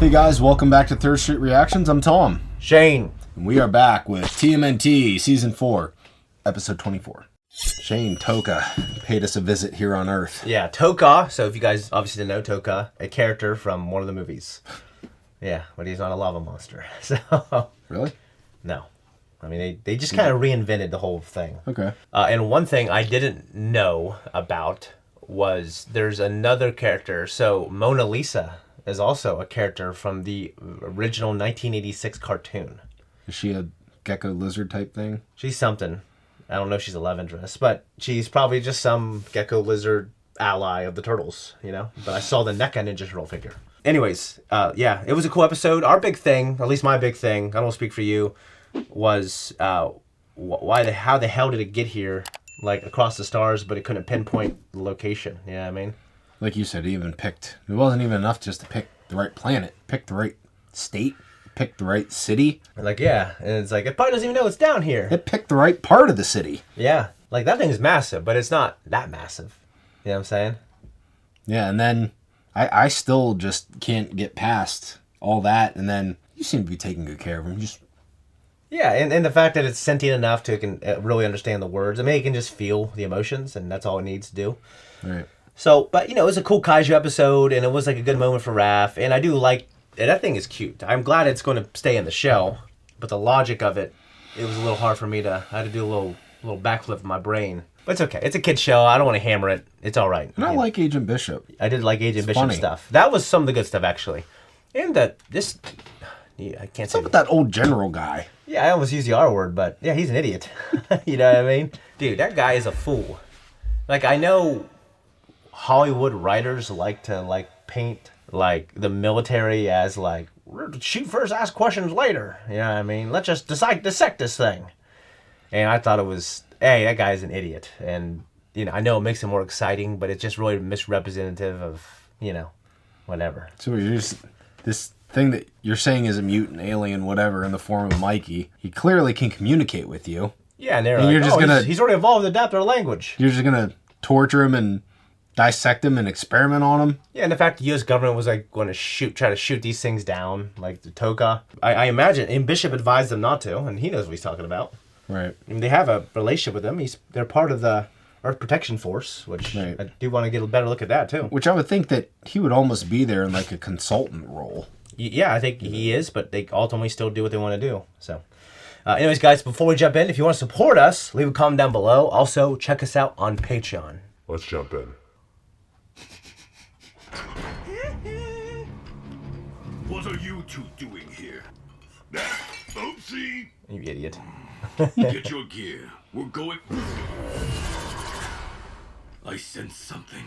Hey guys, welcome back to Third Street Reactions. I'm Tom. Shane. And we are back with TMNT Season 4, Episode 24. Shane Toka paid us a visit here on Earth. Yeah, Toka. So if you guys obviously didn't know, Toka, a character from one of the movies. Yeah, but he's not a lava monster. So Really? No. I mean, they just kind of reinvented the whole thing. Okay. And one thing I didn't know about was there's another character. So Mona Lisa is also a character from the original 1986 cartoon. Is she a gecko lizard type thing? She's something. I don't know if she's a love interest, but she's probably just some gecko lizard ally of the turtles, you know? But I saw the NECA Ninja Turtle figure. Anyways, yeah, it was a cool episode. Our big thing, at least my big thing, I don't speak for you, was how the hell did it get here, like across the stars, but it couldn't pinpoint the location, you know what I mean? Like you said, it wasn't even enough just to pick the right planet, pick the right state, pick the right city. Like, yeah, and it's like, it probably doesn't even know it's down here. It picked the right part of the city. Yeah, like that thing's massive, but it's not that massive. You know what I'm saying? Yeah, and then I still just can't get past all that, and then you seem to be taking good care of him. Yeah, and the fact that it's sentient enough to can really understand the words. I mean, it can just feel the emotions, and that's all it needs to do. Right. So, but, you know, it was a cool kaiju episode, and it was like a good moment for Raph, and I do like, that thing is cute. I'm glad it's going to stay in the show, but the logic of it, it was a little hard for me I had to do a little backflip in my brain. But it's okay. It's a kid's show. I don't want to hammer it. It's all right. And I like Agent Bishop. I did like Agent Bishop funny. stuff. That was some of the good stuff, actually. And I can't What's say. up with that old general guy? Yeah, I almost used the R word, but yeah, he's an idiot. You know what I mean? Dude, that guy is a fool. Like, I know Hollywood writers like to paint like the military as like, shoot first, ask questions later. You know what I mean? Let's just dissect this thing. And I thought it was, hey, that guy's an idiot. And, you know, I know it makes it more exciting, but it's just really misrepresentative of, you know, whatever. So you're just, this thing that you're saying is a mutant, alien, whatever, in the form of Mikey, he clearly can communicate with you. Yeah, and they're and like, you're just he's already evolved to adapt our language. You're just going to torture him and dissect him and experiment on him? Yeah, and the fact the U.S. government was like going to try to shoot these things down, like the Toka. I imagine, and Bishop advised them not to, and he knows what he's talking about. Right. I mean, they have a relationship with him. They're part of the Earth Protection Force, which right. I do want to get a better look at that too. Which I would think that he would almost be there in like a consultant role. Yeah, I think he is, but they ultimately still do what they want to do. So, anyways, guys, before we jump in, if you want to support us, leave a comment down below. Also, check us out on Patreon. Let's jump in. What are you two doing here? Oopsie! You idiot. Get your gear. We're going... I sense something.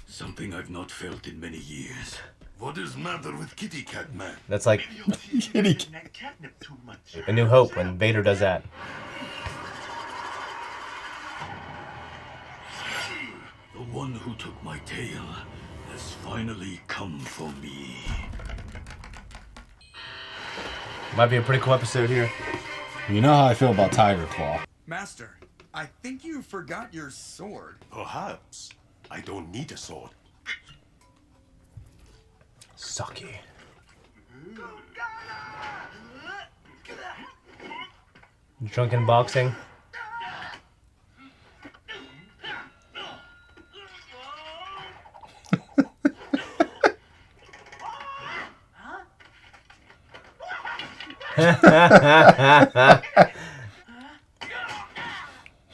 Something I've not felt in many years. What is matter with Kitty Cat Man? That's like Kitty that catnip too much. A New Hope when Vader does that. The one who took my tail has finally come for me. Might be a pretty cool episode here. You know how I feel about Tiger Claw. Master, I think you forgot your sword. Perhaps. I don't need a sword. Sucky. Drunken boxing.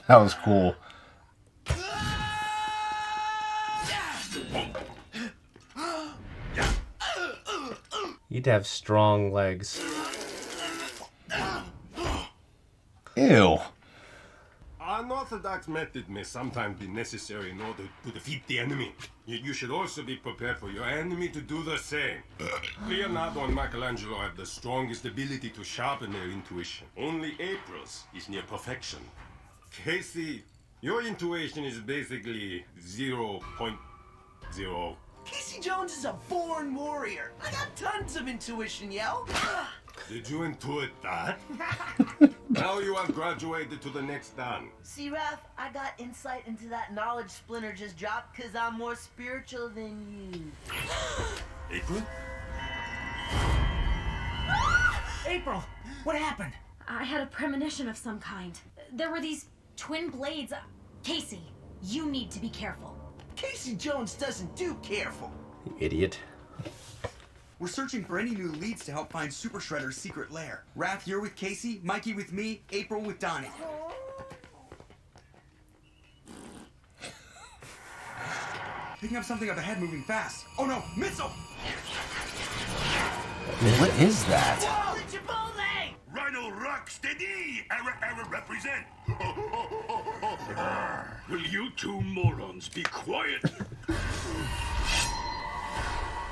That was cool. You'd have strong legs. Ew. Unorthodox method may sometimes be necessary in order to defeat the enemy. Yet you should also be prepared for your enemy to do the same. Leonardo and Michelangelo have the strongest ability to sharpen their intuition. Only April's is near perfection. Casey, your intuition is basically 0.0. Casey Jones is a born warrior. I got tons of intuition, yo. Did you intuit that? Now you have graduated to the next dan. See, Raph, I got insight into that knowledge Splinter just dropped because I'm more spiritual than you. April? April, what happened? I had a premonition of some kind. There were these twin blades. Casey, you need to be careful. Casey Jones doesn't do careful. You idiot. We're searching for any new leads to help find Super Shredder's secret lair. Raph, you're with Casey, Mikey with me, April with Donnie. Picking up something up ahead, moving fast. Oh no, missile! What is that? Whoa, the Chipotle! Rhino rock steady! Error represent! Will you two morons be quiet?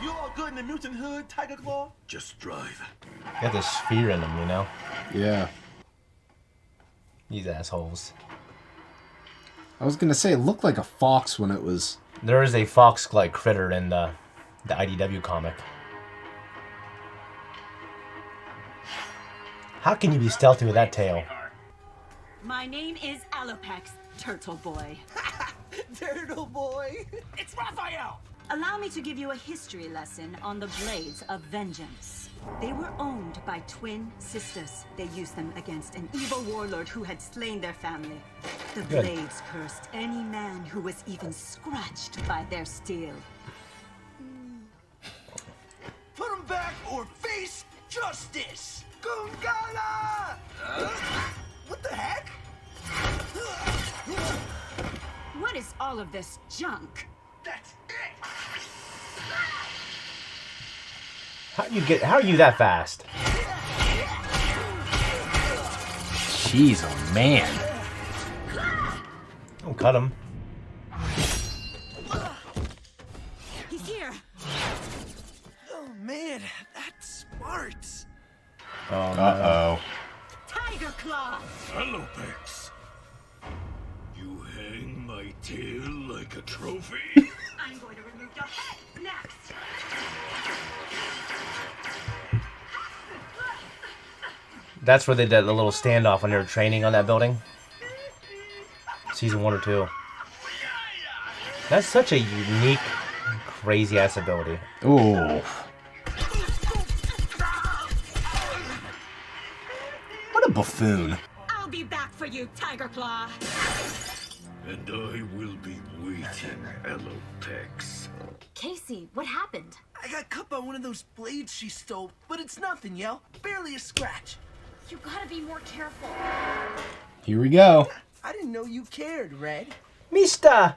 You all good in the mutant hood, Tiger Claw? Just drive. Got this sphere in them, you know? Yeah. These assholes. I was gonna say, it looked like a fox when it was... There is a fox-like critter in the IDW comic. How can you be stealthy with that tail? My name is Alopex, Turtle Boy. Turtle Boy! It's Raphael! Allow me to give you a history lesson on the Blades of Vengeance. They were owned by twin sisters. They used them against an evil warlord who had slain their family. The Good. Blades cursed any man who was even scratched by their steel. Put him back or face justice! Gungala! What the heck? What is all of this junk? That's it! How are you that fast? Jeez, oh man. Don't cut him. He's here. Oh man, that's smart. Oh, Uh-oh. Tiger Claw. Alopex! You hang my tail like a trophy? I'm going to remove your head next. That's where they did the little standoff when they were training on that building. Season 1 or 2. That's such a unique, crazy-ass ability. Ooh. What a buffoon. I'll be back for you, Tiger Claw. And I will be waiting, Alopex. Casey, what happened? I got cut by one of those blades she stole, but it's nothing, yo. Barely a scratch. You gotta be more careful. Here we go. I didn't know you cared, Red. Mister!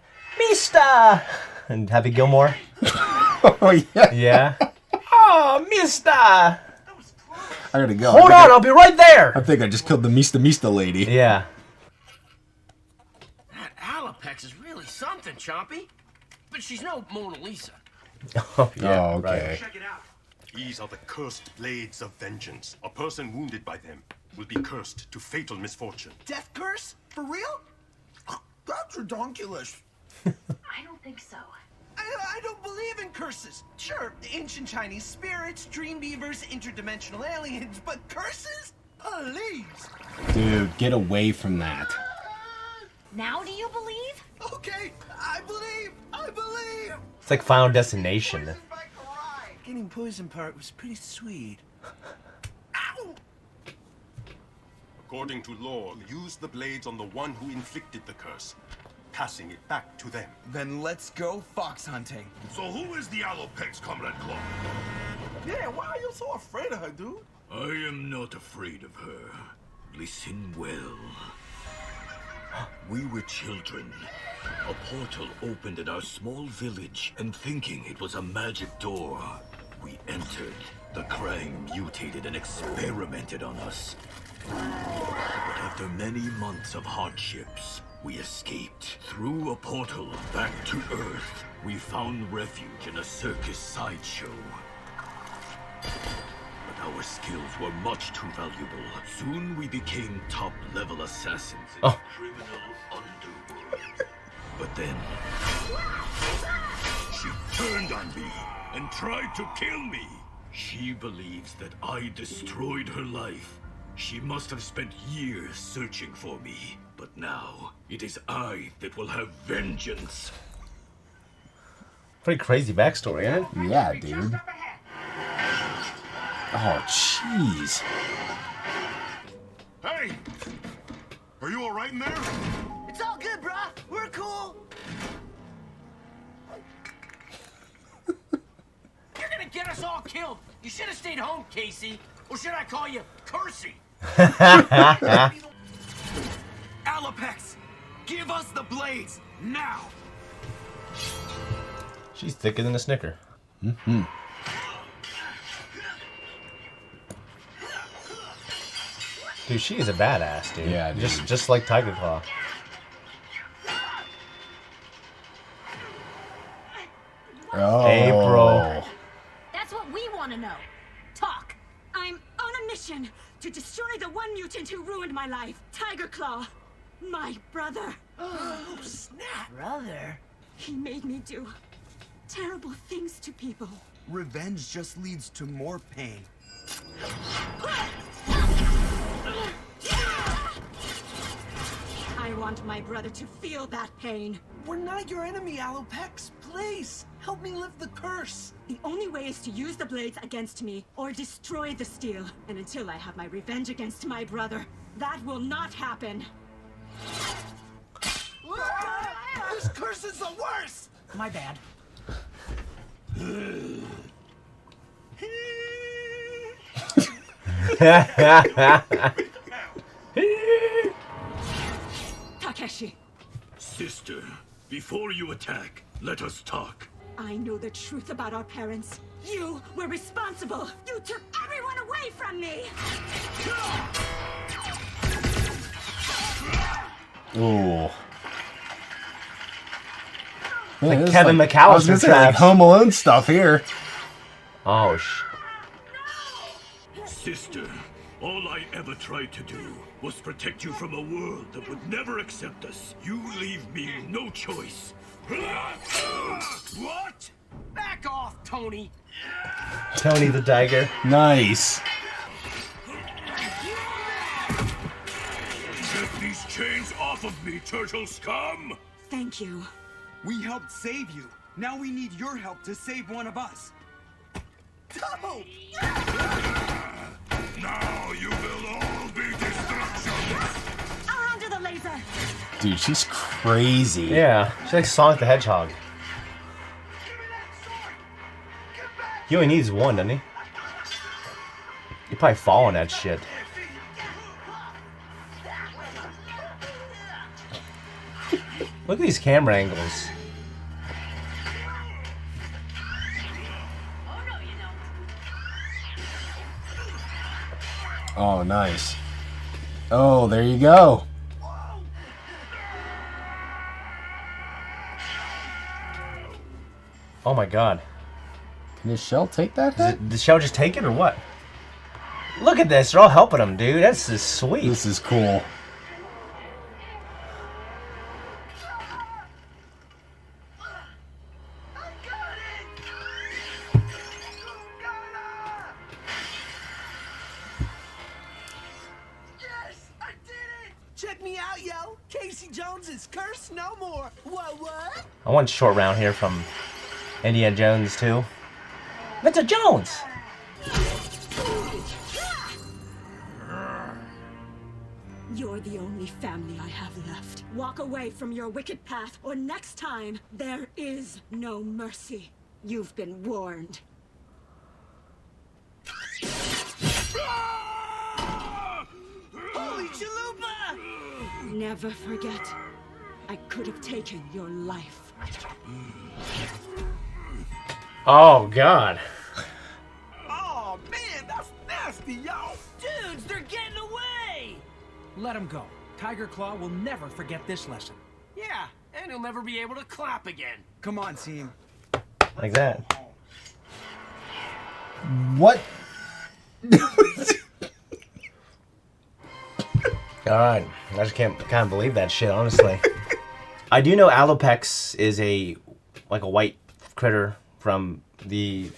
And Happy Gilmore. Oh, yeah. Yeah. Oh, Mister! I gotta go. Hold on, I'll be right there! I think I just killed the Mista lady. Yeah. That Alopex is really something, Chompy. But she's no Mona Lisa. Oh, yeah. Oh, okay. Check it out. These are the cursed blades of vengeance. A person wounded by them will be cursed to fatal misfortune. Death curse? For real? That's redonkulous. I don't think so. I don't believe in curses. Sure, ancient Chinese spirits, dream beavers, interdimensional aliens, but curses? Please. Dude, get away from that. Now do you believe? Okay, I believe. It's like Final Destination. Getting poisoned part was pretty sweet. Ow! According to law, use the blades on the one who inflicted the curse, passing it back to them. Then let's go fox hunting. So who is the Alopex, Comrade Claw? Yeah, why are you so afraid of her, dude? I am not afraid of her. Listen well. We were children. A portal opened in our small village, and thinking it was a magic door, we entered. The crime mutated and experimented on us. But after many months of hardships, we escaped. Through a portal back to Earth, we found refuge in a circus sideshow. But our skills were much too valuable. Soon we became top-level assassins in the criminal underworld. But then, she turned on me and tried to kill me. She believes that I destroyed her life. She must have spent years searching for me. But now, it is I that will have vengeance. Pretty crazy backstory, isn't it? Yeah, dude. Oh, jeez. Hey! Are you alright in there? It's all good, bruh. We're cool. You're gonna get us all killed. You should have stayed home, Casey. Or should I call you Cursey? Alopex, give us the blades now. She's thicker than a Snicker. Mm-hmm. Dude, she is a badass, dude. Yeah, dude. Just like Tiger Claw. Oh. April. That's what we want to know. Talk. I'm on a mission to destroy the one mutant who ruined my life, Tiger Claw. My brother. Oh, snap. Brother. He made me do terrible things to people. Revenge just leads to more pain. I want my brother to feel that pain. We're not your enemy, Alopex. Please, help me lift the curse. The only way is to use the blades against me or destroy the steel. And until I have my revenge against my brother, that will not happen. This curse is the worst. My bad. Takeshi, Sister, before you attack, let us talk. I know the truth about our parents. You were responsible. You took everyone away from me. Ooh. Like Man, this is Kevin I was gonna McAllister say, like traps. Home Alone stuff here. Oh, Sister, all I ever tried to do was protect you from a world that would never accept us. You leave me no choice. What? Back off, Tony. Tony the Tiger. Nice. Get these chains off of me, turtle scum! Thank you. We helped save you. Now we need your help to save one of us. No! Now you will all be destruction! I'll handle the laser. Dude, she's crazy. Yeah, she's like Sonic the Hedgehog. He only needs one, doesn't he? He probably fall on that shit. Look at these camera angles. Oh, nice. Oh, there you go. Oh my god. Can his shell take that hit? Did the shell just take it or what? Look at this, they're all helping him, dude. That's just sweet. This is cool. Check me out, yo. Casey Jones is cursed no more. What? I want a short round here from Indiana Jones too. Mr. Jones! You're the only family I have left. Walk away from your wicked path, or next time, there is no mercy. You've been warned. Holy chalupa! Never forget, I could have taken your life. Oh god. Oh, man, that's nasty, yo. Dudes, they're getting away. Let him go. Tiger Claw will never forget this lesson. Yeah, and he'll never be able to clap again. Come on, team. Like that. What? Alright. I just can't believe that shit, honestly. I do know Alopex is a white critter from the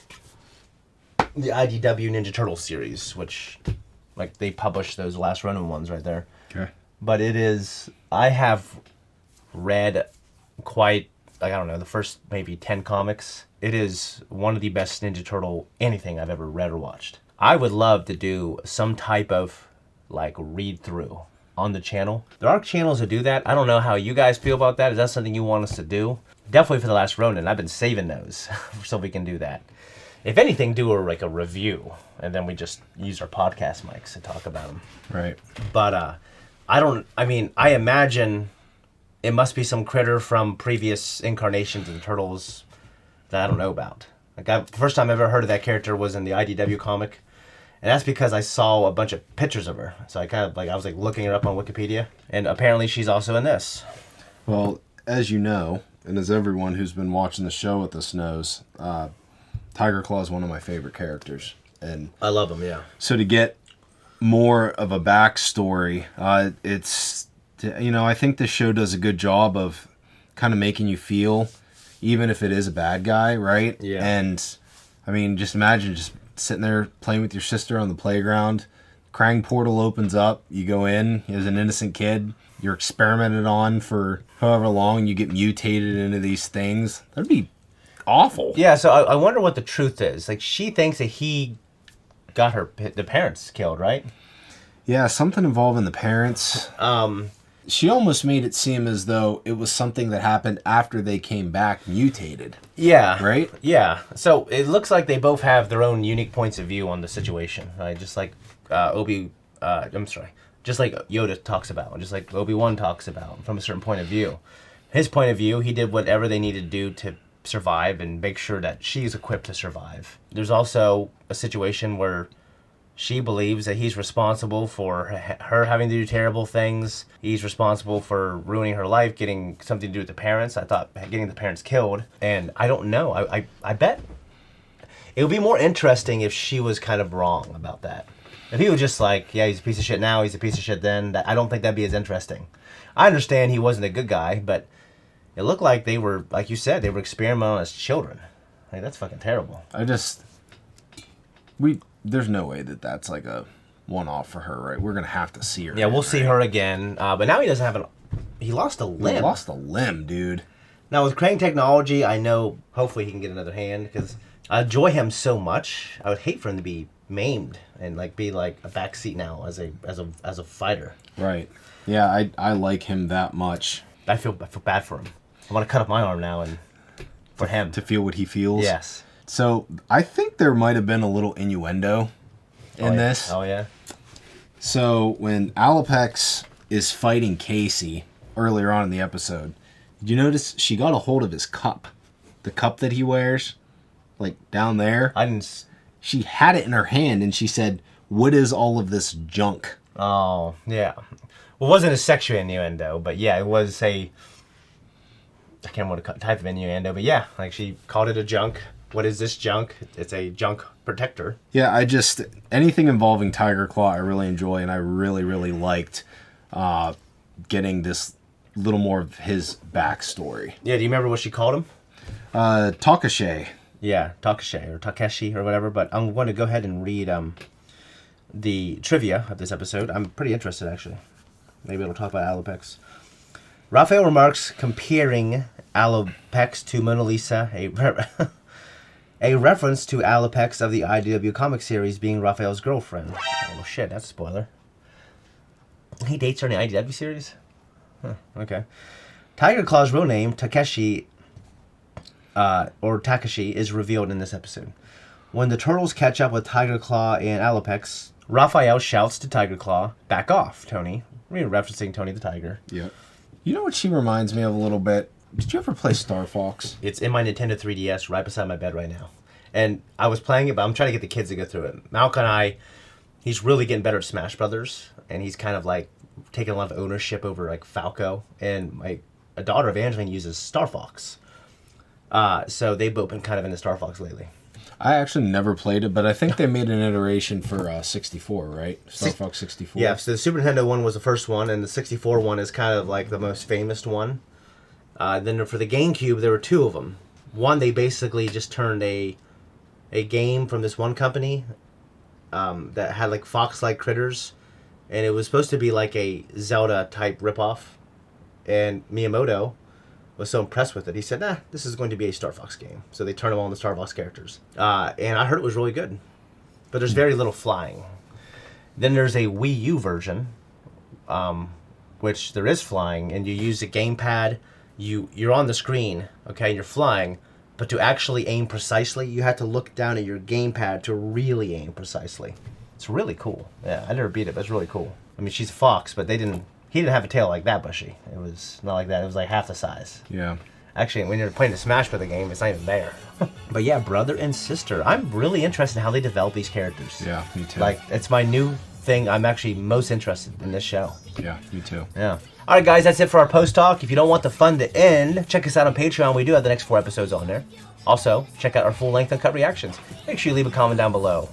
IDW Ninja Turtle series, which they published those last Ronin ones right there. Okay. But it is, I have read quite, I don't know, the first maybe 10 comics. It is one of the best Ninja Turtle anything I've ever read or watched. I would love to do some type of like read through on the channel. There are channels that do that. I don't know how you guys feel about that. Is that something you want us to do? Definitely for The Last Ronin. I've been saving those so we can do that. If anything, do a review, and then we just use our podcast mics to talk about them. Right. But I imagine it must be some critter from previous incarnations of the Turtles that I don't know about. Like, the first time I ever heard of that character was in the IDW comic, and that's because I saw a bunch of pictures of her. So I was looking her up on Wikipedia, and apparently she's also in this. Well, as you know, and as everyone who's been watching the show with us knows, Tiger Claw is one of my favorite characters, and I love him. Yeah. So to get more of a backstory, I think this show does a good job of kind of making you feel, even if it is a bad guy, right? Yeah. And I mean, just imagine just sitting there playing with your sister on the playground. Krang portal opens up. You go in as an innocent kid. You're experimented on for however long. You get mutated into these things. That'd be awful. Yeah. So I wonder what the truth is. Like, she thinks that he got the parents killed, right? Yeah, something involving the parents. She almost made it seem as though it was something that happened after they came back mutated. Yeah. Right? Yeah. So it looks like they both have their own unique points of view on the situation, right? Just like just like Yoda talks about, just like Obi-Wan talks about from a certain point of view. His point of view, he did whatever they needed to do to survive and make sure that she's equipped to survive. There's also a situation where she believes that he's responsible for her having to do terrible things. He's responsible for ruining her life, getting something to do with the parents. I thought getting the parents killed. And I don't know. I bet it would be more interesting if she was kind of wrong about that. If he was just like, yeah, he's a piece of shit now, he's a piece of shit then, I don't think that'd be as interesting. I understand he wasn't a good guy, but it looked like they were, like you said, they were experimenting on his children. Like, that's fucking terrible. There's no way that that's like a one-off for her, right? We're going to have to see her. Yeah, we'll see her again. But now he doesn't have he lost a limb. He lost a limb, dude. Now, with Krang technology, I know hopefully he can get another hand, because I enjoy him so much. I would hate for him to be maimed and be like a backseat now as a fighter. Right. Yeah, I like him that much. I feel bad for him. I want to cut off my arm now and for him to feel what he feels. Yes. So I think there might have been a little innuendo in this. Oh yeah. So when Alopex is fighting Casey earlier on in the episode, did you notice she got a hold of his cup, the cup that he wears, like down there? I didn't. She had it in her hand, and she said, "What is all of this junk?" Oh yeah. Well, it wasn't a sexual innuendo, but yeah, it was I can't remember what type of innuendo, but yeah, like she called it a junk. What is this junk? It's a junk protector. Yeah, anything involving Tiger Claw I really enjoy, and I really, really liked getting this little more of his backstory. Yeah, do you remember what she called him? Takashe. Yeah, Takashe or Takeshi or whatever, but I'm going to go ahead and read the trivia of this episode. I'm pretty interested, actually. Maybe it'll talk about Alopex. Raphael remarks comparing Alopex to Mona Lisa, a reference to Alopex of the IDW comic series being Raphael's girlfriend. Oh shit, that's a spoiler. He dates her in the IDW series? Huh, okay. Tiger Claw's real name, Takeshi, or Takashi, is revealed in this episode. When the Turtles catch up with Tiger Claw and Alopex, Raphael shouts to Tiger Claw, "Back off, Tony." Referencing Tony the Tiger. Yeah. You know what she reminds me of a little bit? Did you ever play Star Fox? It's in my Nintendo 3DS right beside my bed right now. And I was playing it, but I'm trying to get the kids to go through it. Malcolm and he's really getting better at Smash Brothers, and he's kind of like taking a lot of ownership over like Falco. And my daughter Evangeline uses Star Fox. So they've both been kind of into Star Fox lately. I actually never played it, but I think they made an iteration for 64, right? Star Fox 64. Yeah, so the Super Nintendo one was the first one, and the 64 one is kind of like the most famous one. Then for the GameCube, there were two of them. One, they basically just turned a game from this one company that had like fox-like critters, and it was supposed to be like a Zelda-type ripoff. And Miyamoto was so impressed with it, he said, "Nah, this is going to be a Star Fox game." So they turned them all into Star Fox characters. And I heard it was really good. but there's very little flying. Then there's a Wii U version, which there is flying, and you use a gamepad. You're on the screen, okay, you're flying, but to actually aim precisely, you have to look down at your gamepad to really aim precisely. It's really cool. Yeah, I never beat it, but it's really cool. I mean, she's a fox, but he didn't have a tail like that, Bushy. It was not like that. It was like half the size. Yeah. Actually, when you're playing the Smash Bros. Game, it's not even there. But yeah, brother and sister. I'm really interested in how they develop these characters. Yeah, me too. Like, it's my new thing. I'm actually most interested in this show. Yeah, me too. Yeah. All right, guys, that's it for our post talk. If you don't want the fun to end, check us out on Patreon. We do have the next 4 episodes on there. Also, check out our full-length uncut reactions. Make sure you leave a comment down below.